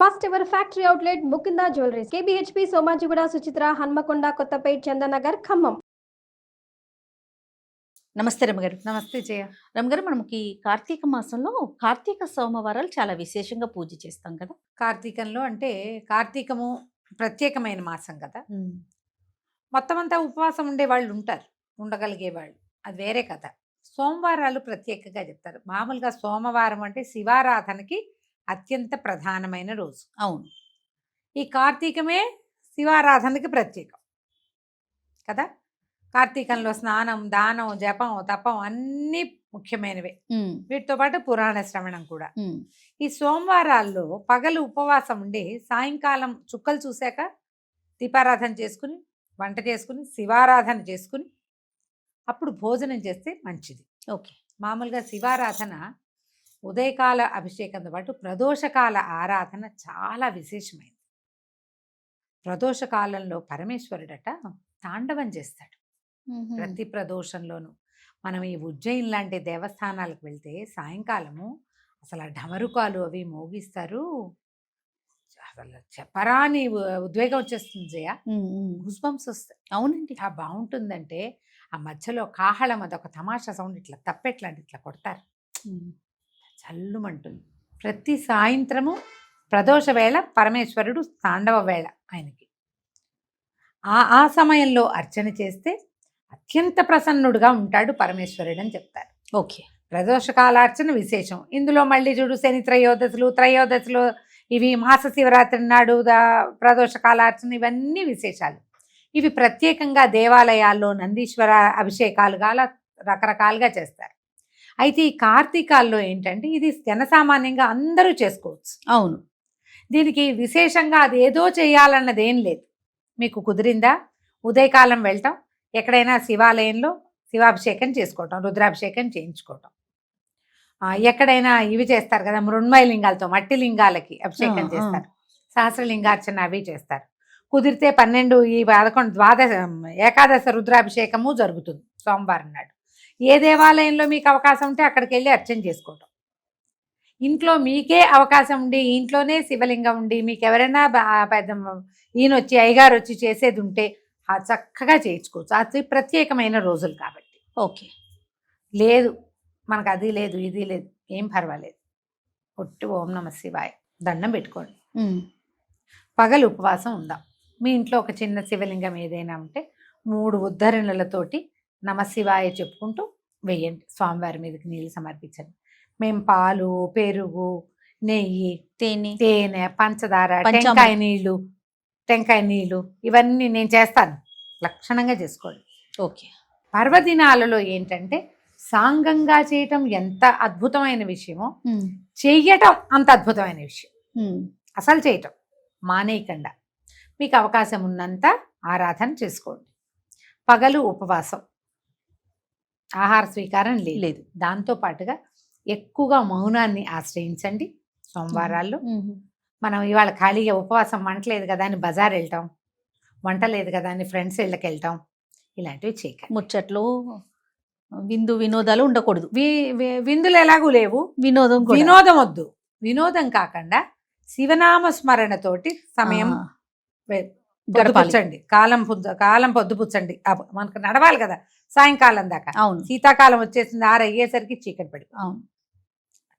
First ever factory outlet Mukunda jewelleries KBHP Somajiguda Suchitra Hanamkonda Kothapet Chandanagar Khammam. నమస్తే రమగారు. నమస్తే జయ. రమగారు, మనకి కార్తీక మాసంలో కార్తీక సోమవారాలు చాలా విశేషంగా పూజ చేస్తాం కదా. కార్తీకంలో అంటే కార్తీకము ప్రత్యేకమైన మాసం కదా. మొత్తం అంతా ఉపవాసం ఉండే వాళ్ళు ఉంటారు, ఉండగలిగే వాళ్ళు, అది వేరే కథ. సోమవారాలు ప్రత్యేకంగా చెప్తారు. మామూలుగా సోమవారం అంటే శివారాధనకి అత్యంత ప్రధానమైన రోజు. అవును, ఈ కార్తీకమే శివారాధనకి ప్రత్యేకం కదా. కార్తీకంలో స్నానం, దానం, జపం, తపం అన్నీ ముఖ్యమైనవే. వీటితో పాటు పురాణ శ్రవణం కూడా. ఈ సోమవారాల్లో పగలు ఉపవాసం ఉండి సాయంకాలం చుక్కలు చూశాక దీపారాధన చేసుకుని, వంట చేసుకుని, శివారాధన చేసుకుని అప్పుడు భోజనం చేస్తే మంచిది. ఓకే. మామూలుగా శివారాధన ఉదయకాల అభిషేకంతో పాటు ప్రదోషకాల ఆరాధన చాలా విశేషమైనది. ప్రదోషకాలంలో పరమేశ్వరుడట తాండవం చేస్తాడు. ప్రతి ప్రదోషంలోనూ మనం ఈ ఉజ్జయిన్ లాంటి దేవస్థానాలకు వెళ్తే సాయంకాలము అసలు ఆ ఢమరుకాలు అవి మోగిస్తారు. అసలు చెప్పరాని ఉద్వేగం వచ్చేస్తుంది జయ. గూస్బంప్స్ వస్తాయి. అవునండి. ఆ బాగుంటుందంటే ఆ మధ్యలో కాహళం, అదొక తమాషా సౌండ్, ఇట్లా తప్పెట్లాంటి ఇట్లా కొడతారు, చల్లుమంటుంది. ప్రతి సాయంత్రము ప్రదోష వేళ పరమేశ్వరుడు తాండవ వేళ ఆయనకి. ఆ సమయంలో అర్చన చేస్తే అత్యంత ప్రసన్నుడుగా ఉంటాడు పరమేశ్వరుడు అని చెప్తారు. ఓకే. ప్రదోషకాలార్చన విశేషం. ఇందులో మళ్ళీ చూడు శని త్రయోదశులు ఇవి మాస శివరాత్రి నాడు ప్రదోషకాలార్చన, ఇవన్నీ విశేషాలు. ఇవి ప్రత్యేకంగా దేవాలయాల్లో నందీశ్వర అభిషేకాలుగా రకరకాలుగా చేస్తారు. అయితే ఈ కార్తీకాల్లో ఏంటంటే ఇది జనసామాన్యంగా అందరూ చేసుకోవచ్చు. అవును. దీనికి విశేషంగా అది ఏదో చేయాలన్నది ఏం లేదు. మీకు కుదిరిందా ఉదయకాలం వెళ్ళటం, ఎక్కడైనా శివాలయంలో శివాభిషేకం చేసుకోవటం, రుద్రాభిషేకం చేయించుకోవటం. ఎక్కడైనా ఇవి చేస్తారు కదా, మృణ్మయ లింగాలతో మట్టి లింగాలకి అభిషేకం చేస్తారు, సహస్రలింగార్చన అవి చేస్తారు. కుదిరితే 12 ఈ 11 ద్వాదశ ఏకాదశ రుద్రాభిషేకము జరుగుతుంది సోమవారం నాడు. ఏ దేవాలయంలో మీకు అవకాశం ఉంటే అక్కడికి వెళ్ళి అర్చన చేసుకోవటం. ఇంట్లో మీకే అవకాశం ఉండి ఇంట్లోనే శివలింగం ఉండి మీకు ఎవరైనా పెద్ద ఈయన వచ్చి అయ్యగారు వచ్చి చేసేది ఉంటే చక్కగా చేయించుకోవచ్చు. అది ప్రత్యేకమైన రోజులు కాబట్టి. ఓకే. లేదు మనకు అది లేదు ఇది లేదు, ఏం పర్వాలేదు, ఒట్టి ఓం నమ శివాయ దండం పెట్టుకోండి. పగలు ఉపవాసం ఉందాం. మీ ఇంట్లో ఒక చిన్న శివలింగం ఏదైనా ఉంటే 3 ఉద్ధరణలతోటి నమశివాయ చెప్పుకుంటూ వెయ్యండి. స్వామివారి మీదకి నీళ్ళు సమర్పించండి. మేము పాలు, పెరుగు, నెయ్యి, తేనె, పంచదార, టెంకాయ నీళ్ళు ఇవన్నీ నేను చేస్తాను. లక్షణంగా చేసుకోండి. ఓకే. పర్వదినాలలో ఏంటంటే సాంగంగా చేయటం ఎంత అద్భుతమైన విషయమో చెయ్యటం అంత అద్భుతమైన విషయం. అసలు చేయటం మానేయకుండా మీకు అవకాశం ఉన్నంత ఆరాధన చేసుకోండి. పగలు ఉపవాసం, ఆహార స్వీకారం లేదు. దాంతో పాటుగా ఎక్కువగా మౌనాన్ని ఆశ్రయించండి. సోమవారాల్లో మనం ఇవాళ ఖాళీగా ఉపవాసం, వంట లేదు కదా అని బజార్ వెళ్ళటం, వంట లేదు కదా అని ఫ్రెండ్స్ ఇళ్ళకి వెళ్ళటం, ఇలాంటివి చేయకండి. ముచ్చట్లు, వినోదాలు ఉండకూడదు. విందులు ఎలాగూ లేవు, వినోదం వద్దు. వినోదం కాకుండా శివనామ స్మరణతోటి సమయం గడపండి. కాలం పొద్దుపుచ్చండి. మనకు నడవాలి కదా సాయంకాలం దాకా. అవును. శీతాకాలం వచ్చేసింది, 6 అయ్యేసరికి చీకటి పడి. అవును.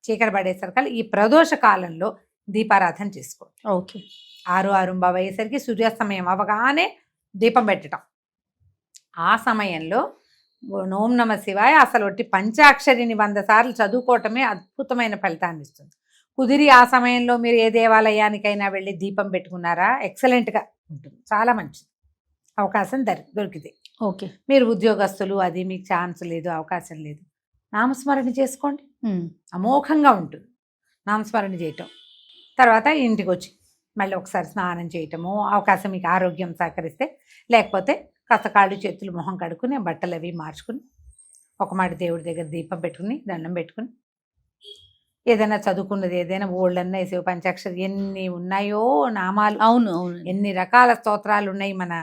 చీకటి పడేసరికి ఈ ప్రదోష కాలంలో దీపారాధన చేసుకోండి. ఓకే. 6:6 అయ్యేసరికి సూర్యాస్తమయం అవగానే దీపం పెట్టడం. ఆ సమయంలో ఓం నమ శివాయ అసలు ఒట్టి పంచాక్షరిని 100 సార్లు చదువుకోవటమే అద్భుతమైన ఫలితాన్ని ఇస్తుంది. కుదిరి ఆ సమయంలో మీరు ఏ దేవాలయానికైనా వెళ్ళి దీపం పెట్టుకున్నారా ఎక్సలెంట్గా ఉంటుంది, చాలా మంచిది. అవకాశం దొరికితే. ఓకే. మీరు ఉద్యోగస్తులు, అది మీకు ఛాన్స్ లేదు, అవకాశం లేదు, నామస్మరణ చేసుకోండి. అమోఘంగా ఉంటుంది నామస్మరణ చేయటం. తర్వాత ఇంటికి వచ్చి మళ్ళీ ఒకసారి స్నానం చేయటము, అవకాశం మీకు ఆరోగ్యం సహకరిస్తే, లేకపోతే కాస్త కాళ్ళు చేతులు మొహం కడుక్కుని బట్టలు అవి మార్చుకుని ఒక మాట దేవుడి దగ్గర దీపం పెట్టుకుని దండం పెట్టుకుని ఏదైనా చదువుకున్నది ఏదైనా ఓళ్ళన్నా శివ పంచాక్షరి ఎన్ని ఉన్నాయో నామాలు. అవును. ఎన్ని రకాల స్తోత్రాలు ఉన్నాయి. మన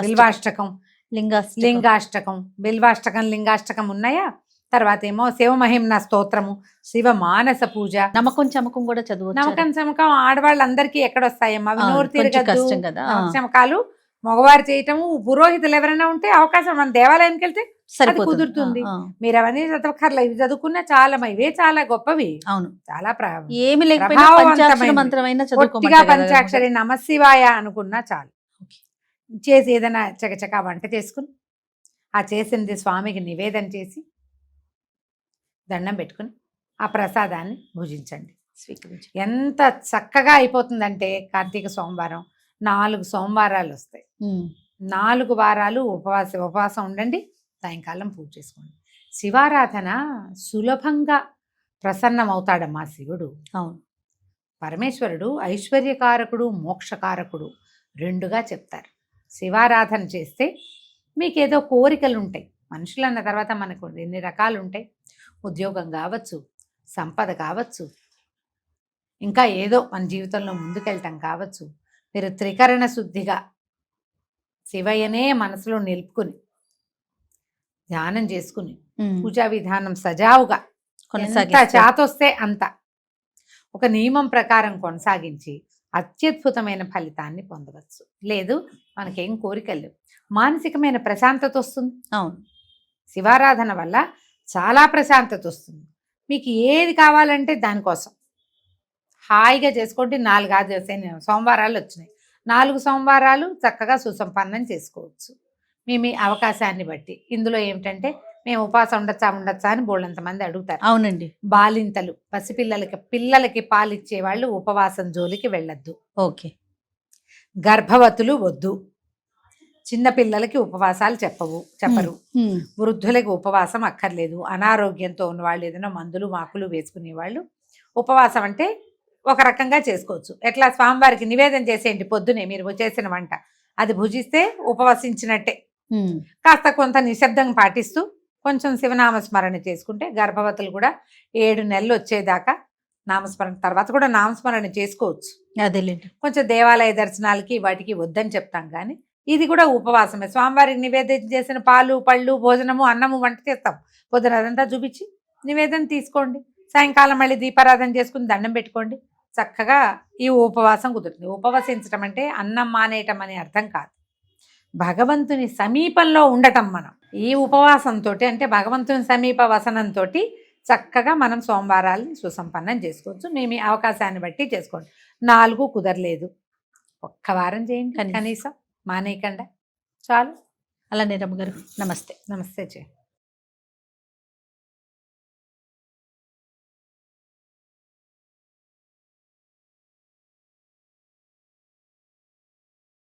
బిల్వాష్టకం, లింగాష్టకం, బిల్వాష్టకం, లింగాష్టకం ఉన్నాయా? తర్వాత ఏమో శివమహిమ్న స్తోత్రము, శివ మానస పూజ. నమ్మకం చమకం కూడా చదువు నమ్మకం చమకం ఆడవాళ్ళందరికీ ఎక్కడొస్తాయమ్మా, అవి నోరు తిరగద్దు. కష్టం కదా. చమకాలు మగవారు చేయటము, పురోహితులు ఎవరైనా ఉంటే అవకాశం, మన దేవాలయానికి వెళ్తే సరిపోతుంది. కుదురుతుంది. మీరు అవన్నీ చదవకర్లా, ఇవి చదువుకున్నా చాలా, ఇవే చాలా గొప్పవి. అవును, చాలా ఏమి లేకపోయినా పంచాక్షరి మంత్రమైనా పొట్టిగా పంచాక్షరి నమశివాయ అనుకున్నా చాలు. చేసి ఏదైనా చకచక వంట చేసుకుని ఆ చేసింది స్వామికి నివేదన చేసి దండం పెట్టుకుని ఆ ప్రసాదాన్ని భుజించండి. స్వీకరించి ఎంత చక్కగా అయిపోతుందంటే కార్తీక సోమవారం 4 సోమవారాలు వస్తాయి. 4 వారాలు ఉపవాసం ఉండండి, సాయంకాలం పూజ చేసుకోండి. శివారాధన సులభంగా ప్రసన్నమవుతాడమ్మా శివుడు. అవును, పరమేశ్వరుడు ఐశ్వర్యకారకుడు, మోక్షకారకుడు రెండుగా చెప్తారు. శివారాధన చేస్తే మీకేదో కోరికలు ఉంటాయి. మనుషులు అన్న తర్వాత మనకు ఎన్ని రకాలు ఉంటాయి. ఉద్యోగం కావచ్చు, సంపద కావచ్చు, ఇంకా ఏదో మన జీవితంలో ముందుకెళ్ళటం కావచ్చు. మీరు త్రికరణ శుద్ధిగా శివయ్యనే మనసులో నిలుపుకుని ధ్యానం చేసుకుని పూజా విధానం సజావుగా ఎంత చాతొస్తే అంత ఒక నియమం ప్రకారం కొనసాగించి అత్యద్భుతమైన ఫలితాన్ని పొందవచ్చు. లేదు మనకేం కోరికలు లేవు, మానసికమైన ప్రశాంతత వస్తుంది. అవును, శివారాధన వల్ల చాలా ప్రశాంతత వస్తుంది. మీకు ఏది కావాలంటే దానికోసం హాయిగా చేసుకోండి. 4 సోమవారాలు వచ్చినాయి, 4 సోమవారాలు చక్కగా సుసంపన్నం చేసుకోవచ్చు మీ అవకాశాన్ని బట్టి. ఇందులో ఏమిటంటే మేము ఉపవాసం ఉండొచ్చా అని బోళ్ళంతమంది అడుగుతారు. అవునండి, బాలింతలు, పిల్లలకి పాలిచ్చే వాళ్ళు ఉపవాసం జోలికి వెళ్ళొద్దు. ఓకే. గర్భవతులు వద్దు, చిన్న పిల్లలకి ఉపవాసాలు చెప్పరు. వృద్ధులకి ఉపవాసం అక్కర్లేదు. అనారోగ్యంతో ఉన్న వాళ్ళు, ఏదైనా మందులు మాకులు వేసుకునే వాళ్ళు ఉపవాసం అంటే ఒక రకంగా చేసుకోవచ్చు. ఎట్లా, స్వామివారికి నివేదన చేసేయండి పొద్దునే మీరు చేసిన వంట, అది భుజిస్తే ఉపవసించినట్టే. కాస్త కొంత నిశ్శబ్దం పాటిస్తూ కొంచెం శివనామస్మరణ చేసుకుంటే, గర్భవతులు కూడా 7 నెలలు వచ్చేదాకా నామస్మరణ, తర్వాత కూడా నామస్మరణ చేసుకోవచ్చు. అదేలేండి, కొంచెం దేవాలయ దర్శనాలకి వాటికి వద్దని చెప్తాం, కానీ ఇది కూడా ఉపవాసమే. స్వామివారికి నివేదన చేసిన పాలు, పళ్ళు, భోజనము, అన్నము వంట చేస్తాం. పొద్దున అదంతా చూపించి నివేదన తీసుకోండి. సాయంకాలం మళ్ళీ దీపారాధన చేసుకుని దండం పెట్టుకోండి. చక్కగా ఈ ఉపవాసం కుదురుతుంది. ఉపవసించడం అంటే అన్నం మానేయటం అనే అర్థం కాదు, భగవంతుని సమీపంలో ఉండటం. మనం ఈ ఉపవాసంతో అంటే భగవంతుని సమీప వసనంతో చక్కగా మనం సోమవారాలని సుసంపన్నం చేసుకోవచ్చు. మీ అవకాశాన్ని బట్టి చేసుకోండి. 4 కుదరలేదు, 1 వారం చేయండి కనీసం, మానేయకుండా చాలు. అలానే రమ్మగారు, నమస్తే. నమస్తే.